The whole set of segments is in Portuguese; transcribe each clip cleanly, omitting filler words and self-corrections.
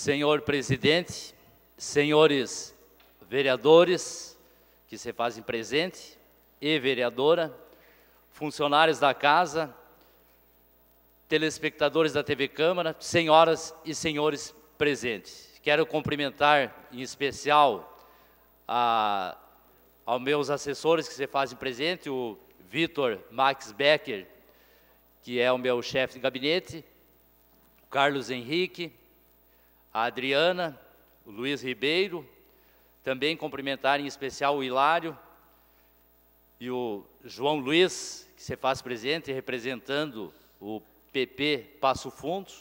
Senhor presidente, senhores vereadores que se fazem presente e vereadora, funcionários da casa, telespectadores da TV Câmara, senhoras e senhores presentes. Quero cumprimentar em especial aos meus assessores que se fazem presente, o Vitor Max Becker, que é o meu chefe de gabinete, o Carlos Henrique, a Adriana, o Luiz Ribeiro, também cumprimentar em especial o Hilário e o João Luiz, que se faz presente representando o PP Passo Fundo.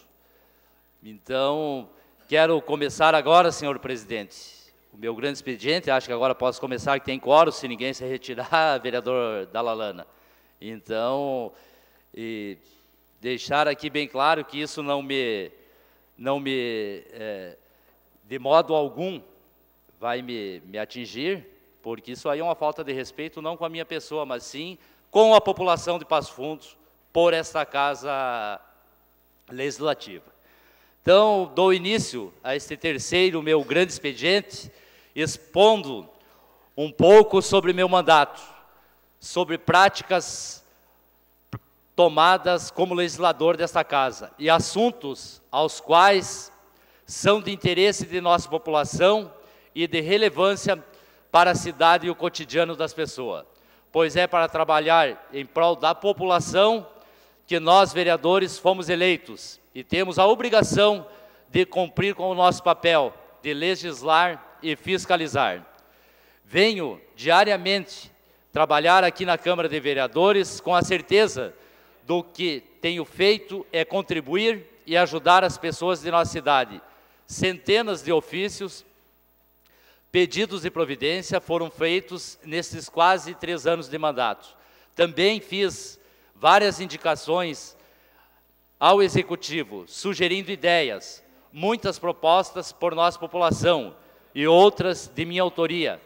Então, quero começar agora, senhor presidente, o meu grande expediente. Acho que agora posso começar, que tem quórum, se ninguém se retirar, vereador Dalalana. Então, deixar aqui bem claro que isso não me de modo algum vai me atingir, porque isso aí é uma falta de respeito, não com a minha pessoa, mas sim com a população de Passo Fundo, por esta casa legislativa. Então, dou início a este terceiro meu grande expediente, expondo um pouco sobre meu mandato, sobre práticas tomadas como legislador desta casa e assuntos aos quais são de interesse de nossa população e de relevância para a cidade e o cotidiano das pessoas, pois é para trabalhar em prol da população que nós, vereadores, fomos eleitos e temos a obrigação de cumprir com o nosso papel de legislar e fiscalizar. Venho diariamente trabalhar aqui na Câmara de Vereadores com a certeza do que tenho feito é contribuir e ajudar as pessoas de nossa cidade. Centenas de ofícios, pedidos de providência foram feitos nesses quase 3 anos de mandato. Também fiz várias indicações ao Executivo, sugerindo ideias, muitas propostas por nossa população e outras de minha autoria,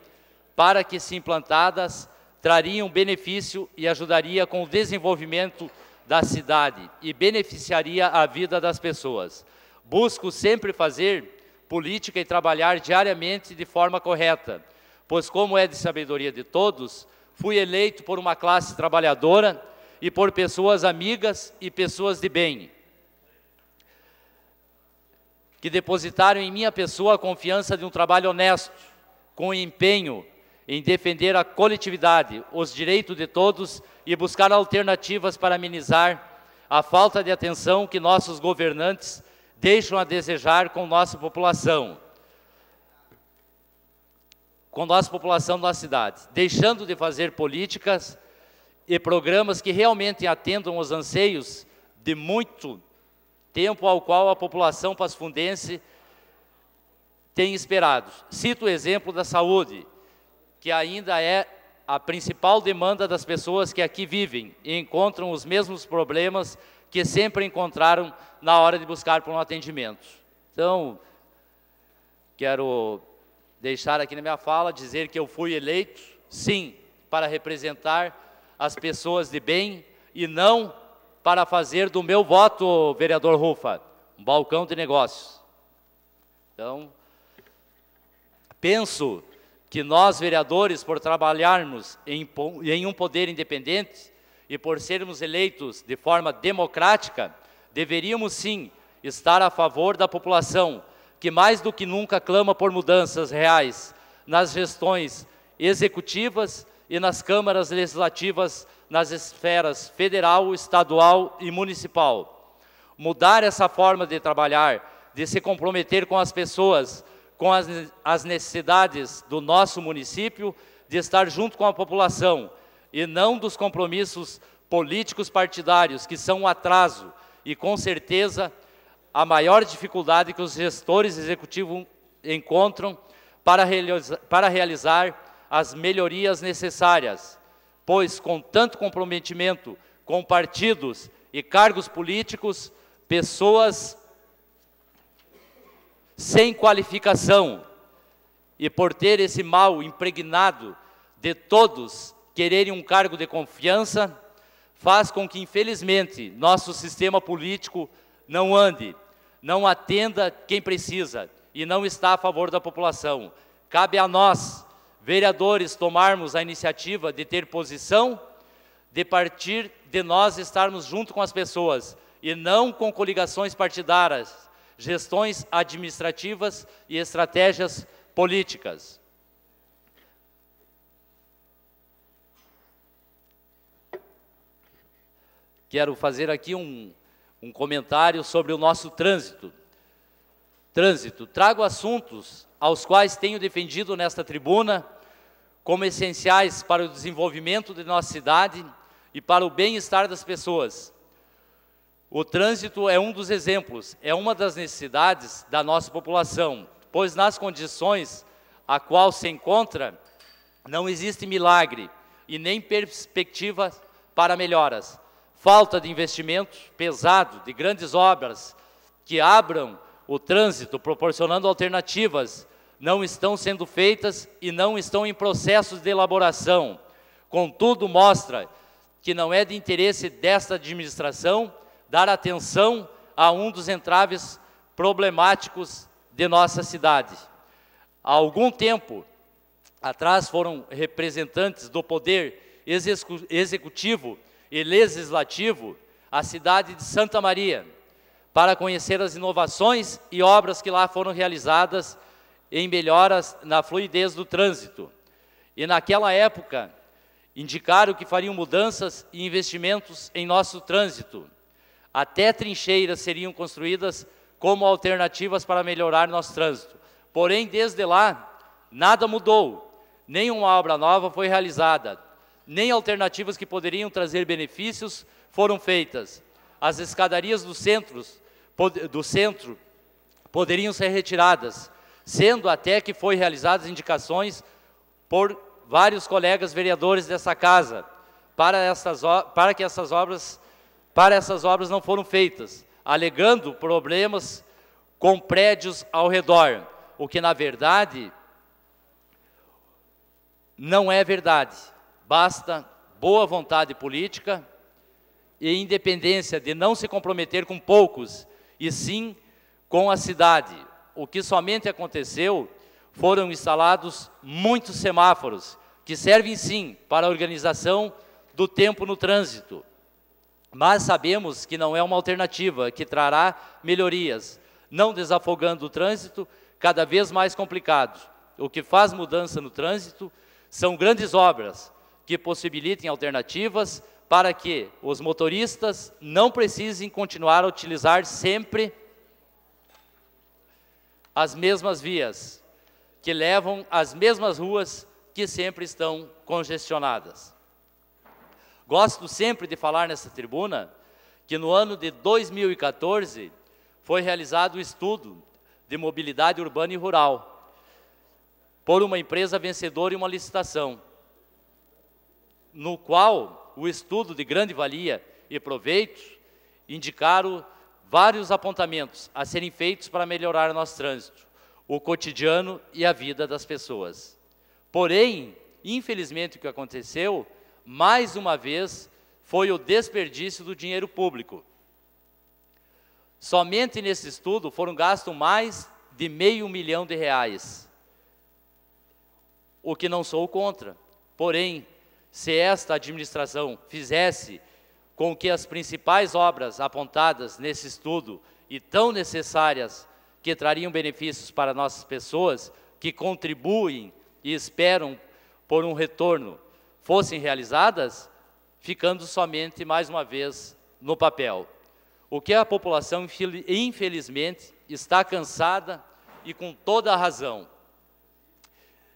para que, se implantadas, trariam benefício e ajudaria com o desenvolvimento da cidade e beneficiaria a vida das pessoas. Busco sempre fazer política e trabalhar diariamente de forma correta, pois, como é de sabedoria de todos, fui eleito por uma classe trabalhadora e por pessoas amigas e pessoas de bem, que depositaram em minha pessoa a confiança de um trabalho honesto, com empenho em defender a coletividade, os direitos de todos e buscar alternativas para amenizar a falta de atenção que nossos governantes deixam a desejar com nossa população da cidade, deixando de fazer políticas e programas que realmente atendam os anseios de muito tempo ao qual a população pasfundense tem esperado. Cito o exemplo da saúde, que ainda é a principal demanda das pessoas que aqui vivem e encontram os mesmos problemas que sempre encontraram na hora de buscar por um atendimento. Então, quero deixar aqui na minha fala, dizer que eu fui eleito, sim, para representar as pessoas de bem e não para fazer do meu voto, vereador Rufa, um balcão de negócios. Então, penso que nós, vereadores, por trabalharmos em um poder independente e por sermos eleitos de forma democrática, deveríamos sim estar a favor da população, que mais do que nunca clama por mudanças reais nas gestões executivas e nas câmaras legislativas, nas esferas federal, estadual e municipal. Mudar essa forma de trabalhar, de se comprometer com as pessoas, com as necessidades do nosso município, de estar junto com a população, e não dos compromissos políticos partidários, que são um atraso, e com certeza a maior dificuldade que os gestores executivos encontram para realizar as melhorias necessárias, pois com tanto comprometimento com partidos e cargos políticos, pessoas sem qualificação, e por ter esse mal impregnado de todos quererem um cargo de confiança, faz com que, infelizmente, nosso sistema político não ande, não atenda quem precisa e não está a favor da população. Cabe a nós, vereadores, tomarmos a iniciativa de ter posição, de partir de nós estarmos junto com as pessoas e não com coligações partidárias, gestões administrativas e estratégias políticas. Quero fazer aqui um comentário sobre o nosso trânsito. Trago assuntos aos quais tenho defendido nesta tribuna como essenciais para o desenvolvimento de nossa cidade e para o bem-estar das pessoas. O trânsito é um dos exemplos, é uma das necessidades da nossa população, pois nas condições a qual se encontra, não existe milagre e nem perspectiva para melhoras. Falta de investimento pesado, de grandes obras que abram o trânsito, proporcionando alternativas, não estão sendo feitas e não estão em processos de elaboração. Contudo, mostra que não é de interesse desta administração dar atenção a um dos entraves problemáticos de nossa cidade. Há algum tempo atrás foram representantes do poder executivo e legislativo à cidade de Santa Maria, para conhecer as inovações e obras que lá foram realizadas em melhoras na fluidez do trânsito. E naquela época, indicaram que fariam mudanças e investimentos em nosso trânsito. Até trincheiras seriam construídas como alternativas para melhorar nosso trânsito. Porém, desde lá, nada mudou, nenhuma obra nova foi realizada, nem alternativas que poderiam trazer benefícios foram feitas. As escadarias do centro poderiam ser retiradas, sendo até que foi realizadas indicações por vários colegas vereadores dessa casa, para que essas obras não foram feitas, alegando problemas com prédios ao redor, o que na verdade não é verdade. Basta boa vontade política e independência de não se comprometer com poucos, e sim com a cidade. O que somente aconteceu, foram instalados muitos semáforos, que servem sim para a organização do tempo no trânsito. Mas sabemos que não é uma alternativa que trará melhorias, não desafogando o trânsito cada vez mais complicado. O que faz mudança no trânsito são grandes obras que possibilitem alternativas para que os motoristas não precisem continuar a utilizar sempre as mesmas vias, que levam às mesmas ruas que sempre estão congestionadas. Gosto sempre de falar nessa tribuna que no ano de 2014 foi realizado o estudo de mobilidade urbana e rural por uma empresa vencedora em uma licitação, no qual o estudo de grande valia e proveito indicaram vários apontamentos a serem feitos para melhorar nosso trânsito, o cotidiano e a vida das pessoas. Porém, infelizmente o que aconteceu, mais uma vez, foi o desperdício do dinheiro público. Somente nesse estudo foram gastos mais de R$500 mil, o que não sou contra. Porém, se esta administração fizesse com que as principais obras apontadas nesse estudo e tão necessárias que trariam benefícios para nossas pessoas, que contribuem e esperam por um retorno, fossem realizadas, ficando somente, mais uma vez, no papel. O que a população, infelizmente, está cansada e com toda a razão.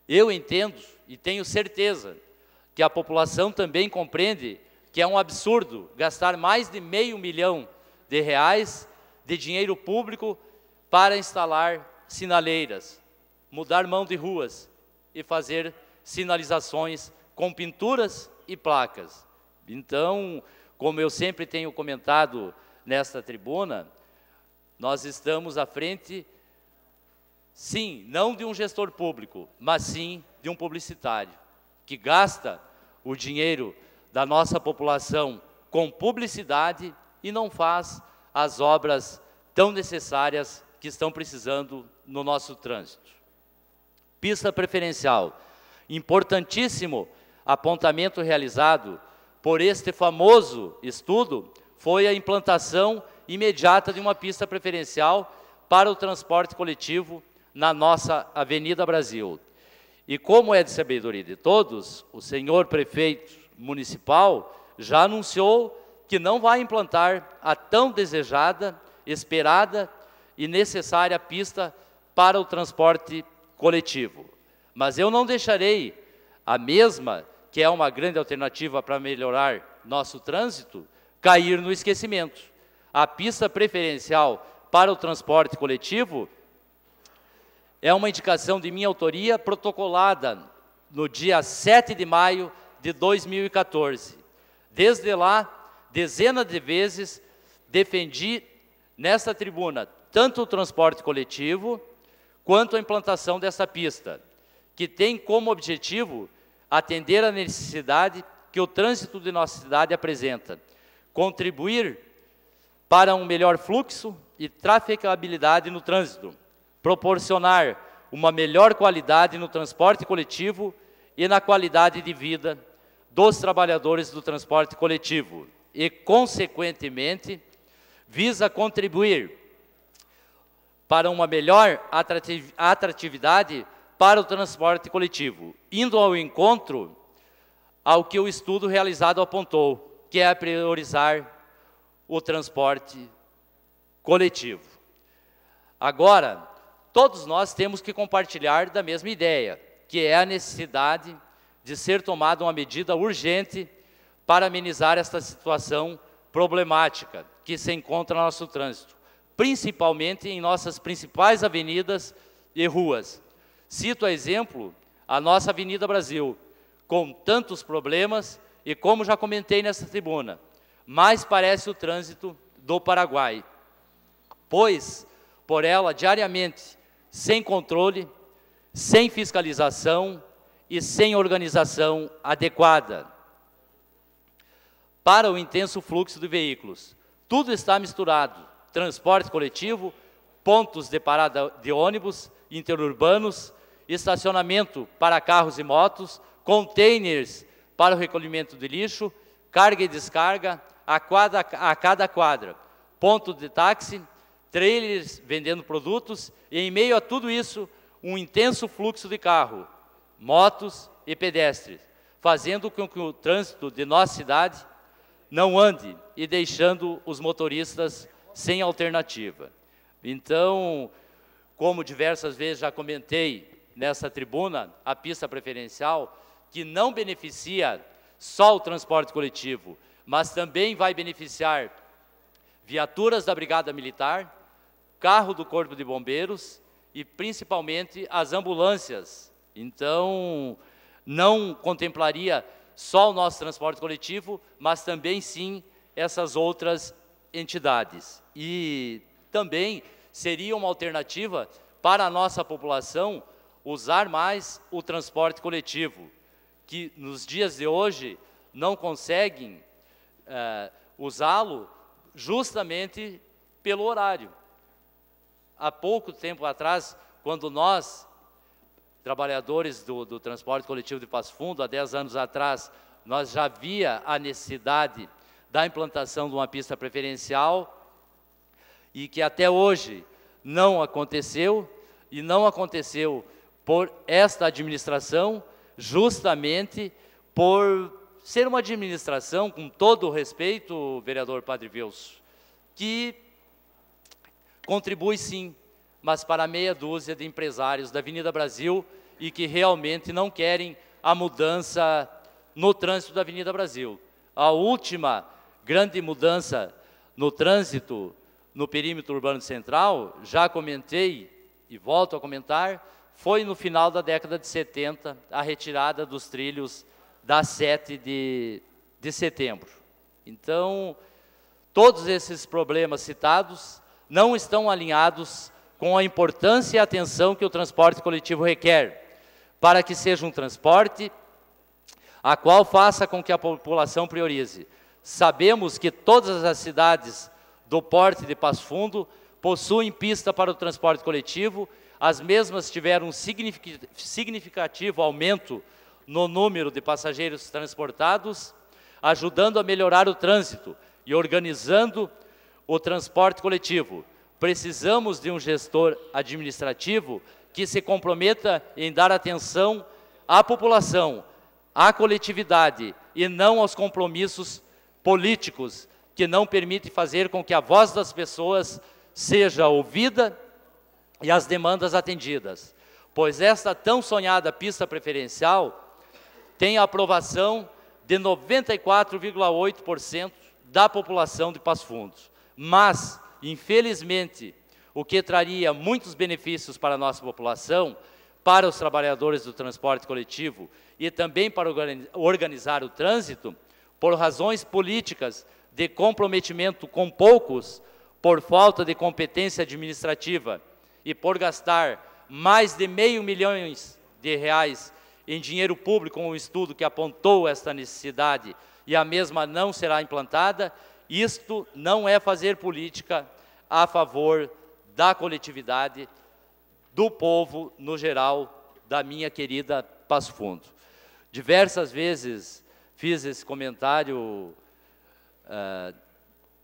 Eu entendo e tenho certeza que a população também compreende que é um absurdo gastar mais de R$500 mil de dinheiro público para instalar sinaleiras, mudar mão de ruas e fazer sinalizações com pinturas e placas. Então, como eu sempre tenho comentado nesta tribuna, nós estamos à frente, sim, não de um gestor público, mas sim de um publicitário, que gasta o dinheiro da nossa população com publicidade e não faz as obras tão necessárias que estão precisando no nosso trânsito. Pista preferencial. Importantíssimo apontamento realizado por este famoso estudo foi a implantação imediata de uma pista preferencial para o transporte coletivo na nossa Avenida Brasil. E como é de sabedoria de todos, o senhor prefeito municipal já anunciou que não vai implantar a tão desejada, esperada e necessária pista para o transporte coletivo. Mas eu não deixarei a mesma, que é uma grande alternativa para melhorar nosso trânsito, cair no esquecimento. A pista preferencial para o transporte coletivo é uma indicação de minha autoria protocolada no dia 7 de maio de 2014. Desde lá, dezenas de vezes defendi nesta tribuna tanto o transporte coletivo quanto a implantação dessa pista, que tem como objetivo atender a necessidade que o trânsito de nossa cidade apresenta, contribuir para um melhor fluxo e trafegabilidade no trânsito, proporcionar uma melhor qualidade no transporte coletivo e na qualidade de vida dos trabalhadores do transporte coletivo e, consequentemente, visa contribuir para uma melhor atratividade para o transporte coletivo, indo ao encontro ao que o estudo realizado apontou, que é priorizar o transporte coletivo. Agora, todos nós temos que compartilhar da mesma ideia, que é a necessidade de ser tomada uma medida urgente para amenizar esta situação problemática que se encontra no nosso trânsito, principalmente em nossas principais avenidas e ruas. Cito a exemplo a nossa Avenida Brasil, com tantos problemas e, como já comentei nessa tribuna, mais parece o trânsito do Paraguai, pois por ela diariamente sem controle, sem fiscalização e sem organização adequada para o intenso fluxo de veículos. Tudo está misturado: transporte coletivo, pontos de parada de ônibus interurbanos, estacionamento para carros e motos, containers para o recolhimento de lixo, carga e descarga a cada quadra, ponto de táxi, trailers vendendo produtos e, em meio a tudo isso, um intenso fluxo de carro, motos e pedestres, fazendo com que o trânsito de nossa cidade não ande e deixando os motoristas sem alternativa. Então, como diversas vezes já comentei nessa tribuna, a pista preferencial, que não beneficia só o transporte coletivo, mas também vai beneficiar viaturas da Brigada Militar, carro do Corpo de Bombeiros e principalmente as ambulâncias. Então, não contemplaria só o nosso transporte coletivo, mas também sim essas outras entidades. E também seria uma alternativa para a nossa população usar mais o transporte coletivo, que nos dias de hoje não conseguem usá-lo justamente pelo horário. Há pouco tempo atrás, quando nós, trabalhadores do transporte coletivo de Passo Fundo, há 10 anos atrás, nós já via a necessidade da implantação de uma pista preferencial e que até hoje não aconteceu, e não aconteceu por esta administração, justamente por ser uma administração, com todo o respeito, vereador Padre Wilson, que contribui sim, mas para meia dúzia de empresários da Avenida Brasil e que realmente não querem a mudança no trânsito da Avenida Brasil. A última grande mudança no trânsito no perímetro urbano central, já comentei e volto a comentar, foi no final da década de 70, a retirada dos trilhos da 7 de setembro. Então, todos esses problemas citados não estão alinhados com a importância e a atenção que o transporte coletivo requer, para que seja um transporte a qual faça com que a população priorize. Sabemos que todas as cidades do porte de Passo Fundo possuem pista para o transporte coletivo. As mesmas tiveram um significativo aumento no número de passageiros transportados, ajudando a melhorar o trânsito e organizando o transporte coletivo. Precisamos de um gestor administrativo que se comprometa em dar atenção à população, à coletividade e não aos compromissos políticos que não permitem fazer com que a voz das pessoas seja ouvida e as demandas atendidas. Pois esta tão sonhada pista preferencial tem a aprovação de 94,8% da população de Passo Fundo. Mas, infelizmente, o que traria muitos benefícios para a nossa população, para os trabalhadores do transporte coletivo e também para organizar o trânsito, por razões políticas de comprometimento com poucos, por falta de competência administrativa e por gastar mais de R$500 milhões em dinheiro público, com um estudo que apontou esta necessidade e a mesma não será implantada, isto não é fazer política a favor da coletividade, do povo no geral, da minha querida Passo Fundo. Diversas vezes fiz esse comentário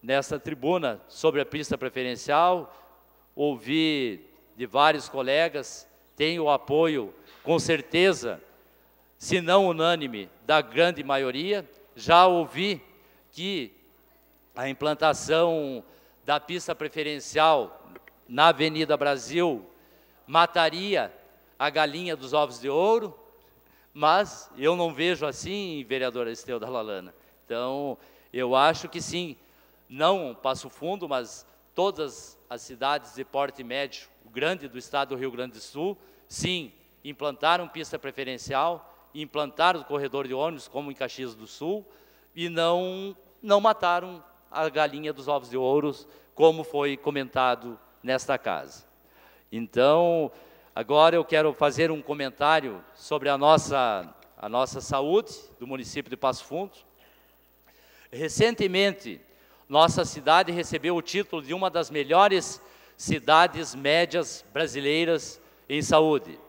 nesta tribuna sobre a pista preferencial, ouvi de vários colegas, tenho o apoio, com certeza, se não unânime, da grande maioria. Já ouvi que a implantação da pista preferencial na Avenida Brasil mataria a galinha dos ovos de ouro, mas eu não vejo assim, vereadora Esteuda Lalana. Então, eu acho que sim, não Passo Fundo, mas todas as cidades de porte médio, grande do estado do Rio Grande do Sul, sim, implantaram pista preferencial, implantaram o corredor de ônibus, como em Caxias do Sul, e não mataram a galinha dos ovos de ouro, como foi comentado nesta casa. Então, agora eu quero fazer um comentário sobre a nossa saúde do município de Passo Fundo. Recentemente, nossa cidade recebeu o título de uma das melhores cidades médias brasileiras em saúde.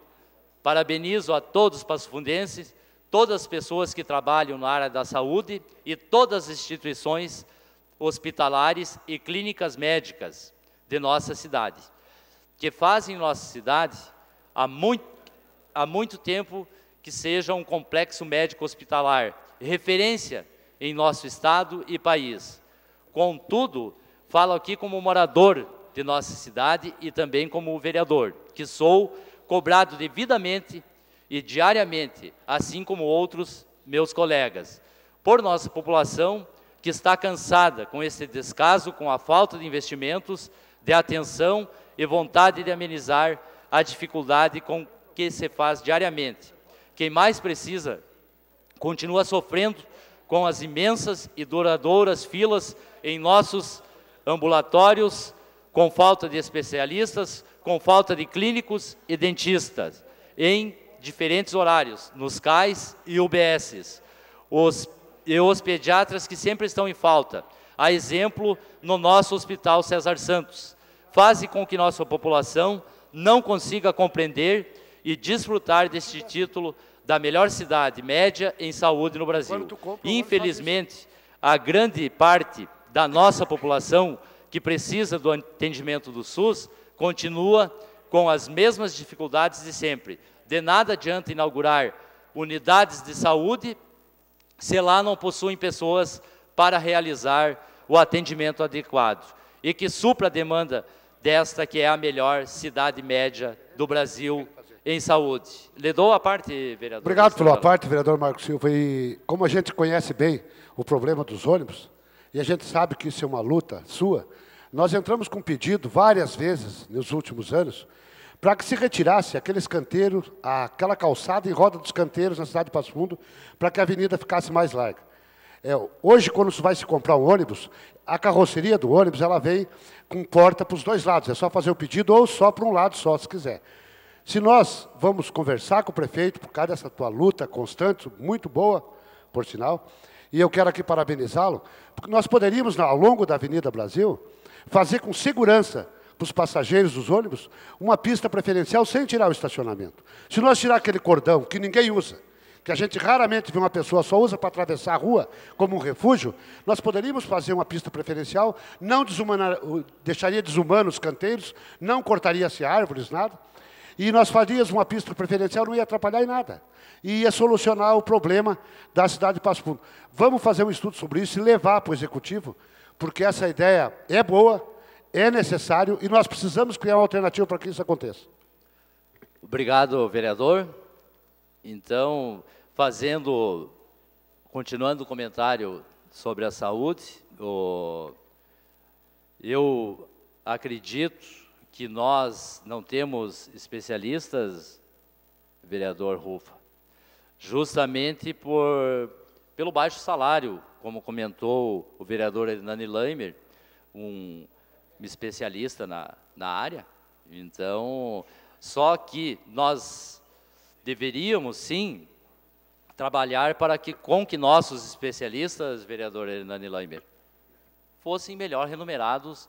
Parabenizo a todos os passofundenses, todas as pessoas que trabalham na área da saúde e todas as instituições hospitalares e clínicas médicas de nossa cidade, que fazem nossa cidade há muito tempo que seja um complexo médico hospitalar, referência em nosso estado e país. Contudo, falo aqui como morador de nossa cidade e também como vereador, que sou cobrado devidamente e diariamente, assim como outros meus colegas, por nossa população que está cansada com esse descaso, com a falta de investimentos, de atenção e vontade de amenizar a dificuldade com que se faz diariamente. Quem mais precisa continua sofrendo com as imensas e duradouras filas em nossos ambulatórios, com falta de especialistas, com falta de clínicos e dentistas, em diferentes horários, nos CAIs e UBSs. Os pediatras que sempre estão em falta, a exemplo no nosso Hospital César Santos, fazem com que nossa população não consiga compreender e desfrutar deste título da melhor cidade média em saúde no Brasil. Infelizmente, a grande parte da nossa população que precisa do atendimento do SUS continua com as mesmas dificuldades de sempre. De nada adianta inaugurar unidades de saúde se lá não possuem pessoas para realizar o atendimento adequado e que supra a demanda desta que é a melhor cidade média do Brasil em saúde. Lhe dou a parte, vereador. Obrigado pela parte, vereador Marcos Silva. E como a gente conhece bem o problema dos ônibus, e a gente sabe que isso é uma luta sua, nós entramos com pedido várias vezes nos últimos anos para que se retirasse aqueles canteiros, aquela calçada em roda dos canteiros na cidade de Passo Fundo, para que a avenida ficasse mais larga. Hoje, quando vai se comprar um ônibus, a carroceria do ônibus ela vem com porta para os dois lados. É só fazer o pedido ou só para um lado só, se quiser. Se nós vamos conversar com o prefeito por causa dessa tua luta constante, muito boa, por sinal, e eu quero aqui parabenizá-lo, porque nós poderíamos, ao longo da Avenida Brasil, fazer com segurança para os passageiros dos ônibus uma pista preferencial sem tirar o estacionamento. Se nós tirar aquele cordão que ninguém usa, que a gente raramente vê uma pessoa só usa para atravessar a rua como um refúgio, nós poderíamos fazer uma pista preferencial, não deixaria desumanos os canteiros, não cortaria-se árvores, nada, e nós faríamos uma pista preferencial, não ia atrapalhar em nada. E ia solucionar o problema da cidade de Passo Fundo. Vamos fazer um estudo sobre isso e levar para o Executivo, porque essa ideia é boa, é necessário, e nós precisamos criar uma alternativa para que isso aconteça. Obrigado, vereador. Então, continuando o comentário sobre a saúde, eu acredito que nós não temos especialistas, vereador Rufa, justamente pelo baixo salário, como comentou o vereador Hernani Leimer, um especialista na área. Então, só que nós deveríamos, sim, trabalhar para que nossos especialistas, vereador Hernani Leimer, fossem melhor remunerados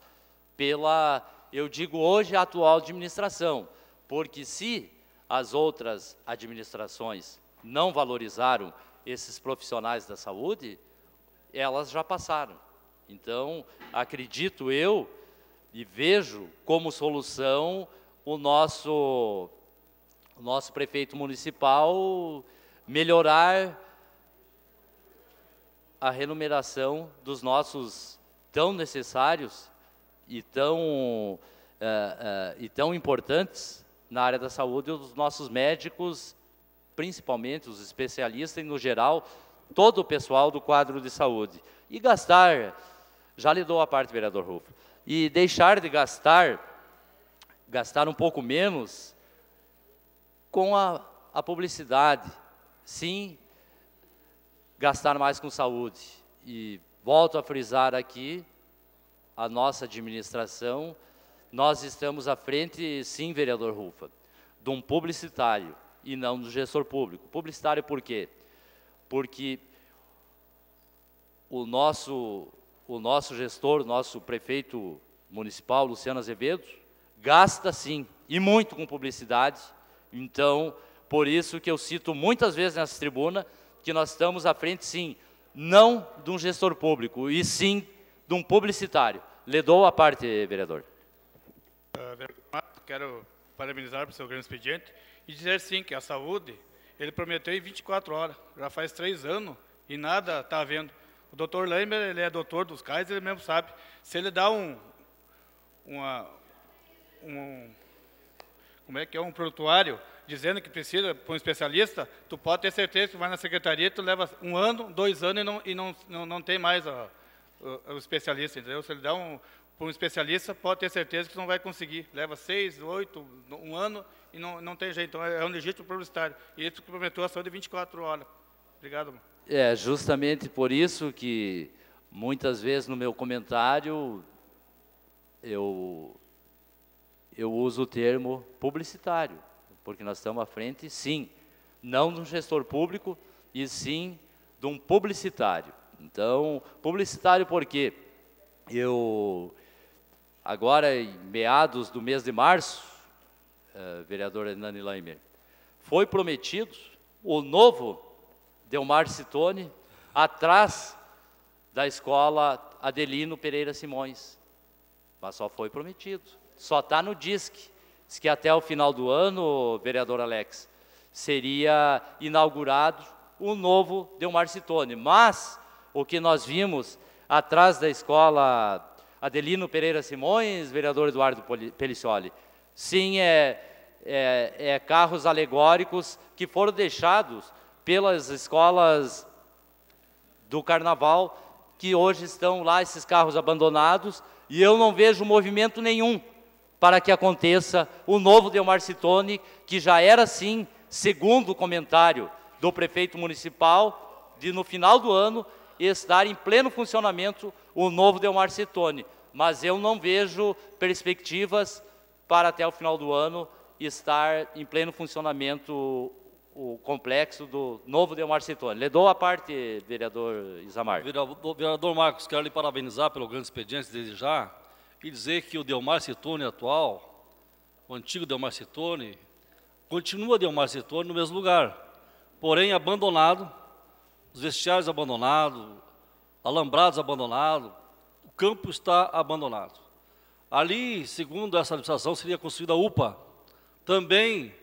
pela, eu digo hoje, a atual administração, porque se as outras administrações não valorizaram esses profissionais da saúde, elas já passaram. Então, acredito eu e vejo como solução o nosso prefeito municipal melhorar a remuneração dos nossos tão necessários e tão importantes na área da saúde, os nossos médicos, principalmente os especialistas e, no geral, todo o pessoal do quadro de saúde. E gastar, já lhe dou a parte, vereador Rufo, e deixar de gastar um pouco menos com a publicidade. Sim, gastar mais com saúde. E volto a frisar aqui, a nossa administração, nós estamos à frente, sim, vereador Rufa, de um publicitário e não do gestor público. Publicitário por quê? Porque o nosso gestor, nosso prefeito municipal, Luciano Azevedo, gasta sim, e muito com publicidade. Então, por isso que eu cito muitas vezes nessa tribuna que nós estamos à frente, sim, não de um gestor público, e sim de um publicitário. Lhe dou a parte, vereador. Quero parabenizar pelo seu grande expediente e dizer, sim, que a saúde, ele prometeu em 24 horas, já faz 3 anos, e nada está havendo. O doutor Leimer, ele é doutor dos CAIS, ele mesmo sabe. Se ele dá um prontuário dizendo que precisa para um especialista, tu pode ter certeza que vai na secretaria, tu leva 1 ano, 2 anos e não tem mais o especialista, entendeu? Se ele dá para um especialista, pode ter certeza que não vai conseguir. Leva 6, 8, 1 ano e não tem jeito. Então, é um legítimo publicitário. E isso que prometeu a saúde de 24 horas. Obrigado, mano. É justamente por isso que, muitas vezes, no meu comentário, eu uso o termo publicitário, porque nós estamos à frente, sim, não de um gestor público, e sim de um publicitário. Então, publicitário por quê? Agora, em meados do mês de março, vereador Hernani Leimer, foi prometido o novo Delmar Citone, atrás da escola Adelino Pereira Simões. Mas só foi prometido. Só está no DISC. Diz que até o final do ano, vereador Alex, seria inaugurado o novo Delmar Citone. Mas o que nós vimos atrás da escola Adelino Pereira Simões, vereador Eduardo Pelicioli, sim, carros alegóricos que foram deixados pelas escolas do Carnaval, que hoje estão lá, esses carros abandonados, e eu não vejo movimento nenhum para que aconteça o novo Delmar Citone, que já era, sim, segundo o comentário do prefeito municipal, de no final do ano estar em pleno funcionamento o novo Delmar Citone. Mas eu não vejo perspectivas para até o final do ano estar em pleno funcionamento o complexo do novo Delmar Citone. Lhe dou a parte, vereador Isamar. Vereador Marcos, quero lhe parabenizar pelo grande expediente desde já. e dizer que o Delmar Citone atual, o antigo Delmar Citone, continua Delmar Citone no mesmo lugar, porém abandonado, os vestiários abandonados, alambrados abandonados, o campo está abandonado. Ali, segundo essa administração, seria construída a UPA, também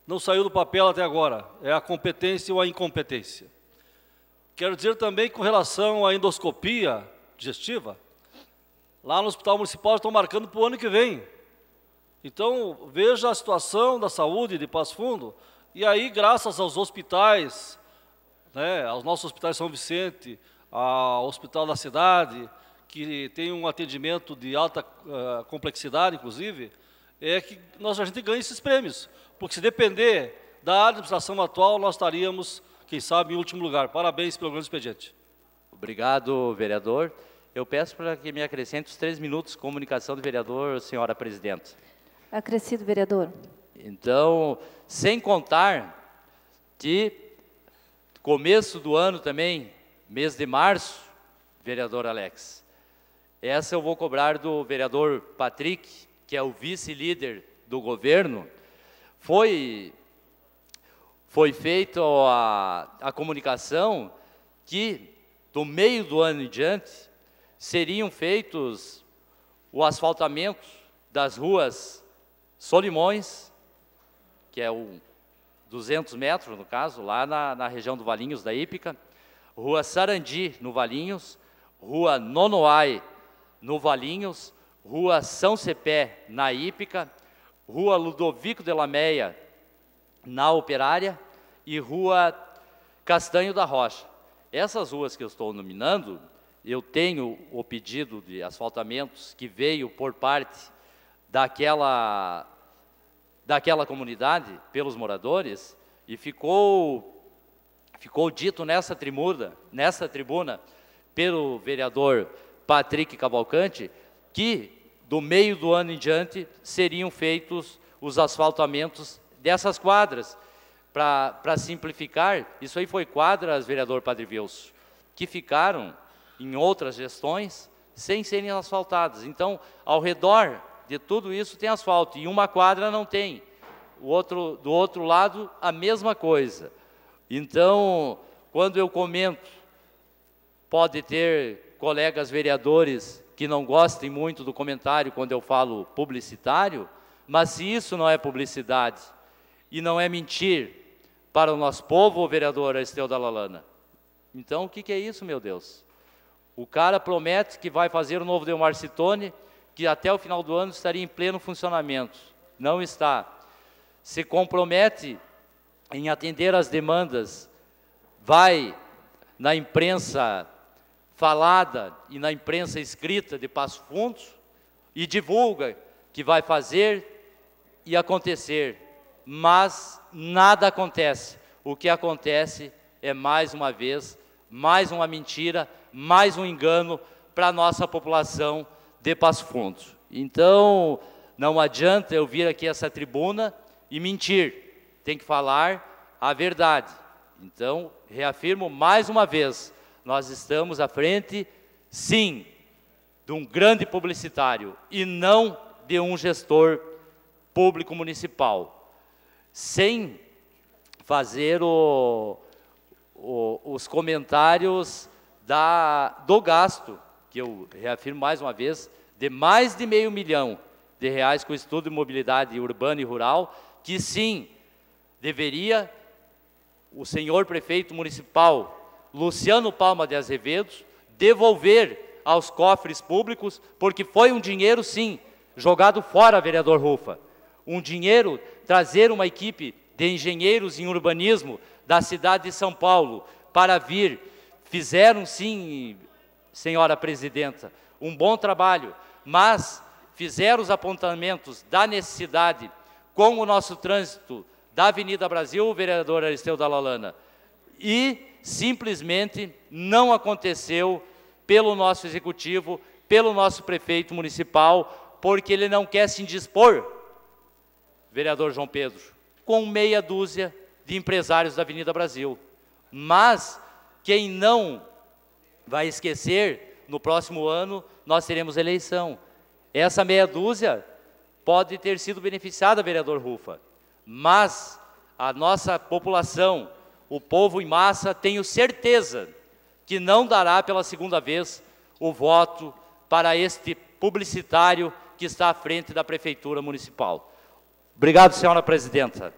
não saiu do papel até agora, é a competência ou a incompetência. Quero dizer também com relação à endoscopia digestiva, lá no Hospital Municipal estão marcando para o ano que vem. Então, veja a situação da saúde de Passo Fundo, e aí, graças aos hospitais, né, aos nossos hospitais São Vicente, ao Hospital da Cidade, que tem um atendimento de alta complexidade, inclusive, é que a gente ganha esses prêmios. Porque se depender da administração atual, nós estaríamos, quem sabe, em último lugar. Parabéns pelo grande expediente. Obrigado, vereador. Eu peço para que me acrescente os 3 minutos de comunicação do vereador, senhora presidente. Acrescido, vereador. Então, sem contar que começo do ano também, mês de março, vereador Alex, essa eu vou cobrar do vereador Patrick, que é o vice-líder do governo. Foi feita a comunicação que, do meio do ano em diante, seriam feitos o asfaltamento das ruas Solimões, que é o 200 metros, no caso, lá na região do Valinhos da Hípica, Rua Sarandi, no Valinhos, Rua Nonoai, no Valinhos, Rua São Cepé, na Hípica, Rua Ludovico de Lameia, na Operária, e Rua Castanho da Rocha. Essas ruas que eu estou nominando, eu tenho o pedido de asfaltamentos que veio por parte daquela comunidade, pelos moradores, e ficou dito nessa tribuna, pelo vereador Patrick Cavalcante, que do meio do ano em diante seriam feitos os asfaltamentos dessas quadras. Para simplificar, isso aí foi quadras, vereador Padre Vilso, que ficaram em outras gestões sem serem asfaltadas. Então, ao redor de tudo isso tem asfalto, e uma quadra não tem. Do outro lado, a mesma coisa. Então, quando eu comento, pode ter colegas vereadores que não gostem muito do comentário quando eu falo publicitário, mas se isso não é publicidade e não é mentir para o nosso povo, o vereador Aristeu Dalalana, então o que é isso, meu Deus? O cara promete que vai fazer o novo Delmar Citone, que até o final do ano estaria em pleno funcionamento. Não está. Se compromete em atender às demandas, vai na imprensa falada e na imprensa escrita de Passo Fundo e divulga que vai fazer e acontecer, mas nada acontece. O que acontece é, mais uma vez, mais uma mentira, mais um engano para a nossa população de Passo Fundo. Então, não adianta eu vir aqui a essa tribuna e mentir, tem que falar a verdade. Então, reafirmo mais uma vez, nós estamos à frente, sim, de um grande publicitário e não de um gestor público municipal, sem fazer os comentários do gasto, que eu reafirmo mais uma vez, de mais de R$500 milhão com o estudo de mobilidade urbana e rural, que sim, deveria o senhor prefeito municipal, Luciano Palma de Azevedo, devolver aos cofres públicos, porque foi um dinheiro, sim, jogado fora, vereador Rufa. Um dinheiro, trazer uma equipe de engenheiros em urbanismo da cidade de São Paulo para vir, fizeram, sim, senhora presidenta, um bom trabalho, mas fizeram os apontamentos da necessidade com o nosso trânsito da Avenida Brasil, o vereador Aristeu Dalalana, e simplesmente não aconteceu pelo nosso executivo, pelo nosso prefeito municipal, porque ele não quer se indispor, vereador João Pedro, com meia dúzia de empresários da Avenida Brasil. Mas quem não vai esquecer, no próximo ano nós teremos eleição. Essa meia dúzia pode ter sido beneficiada, vereador Rufa, mas a nossa população, o povo em massa, tenho certeza que não dará pela segunda vez o voto para este publicitário que está à frente da Prefeitura Municipal. Obrigado, senhora presidenta.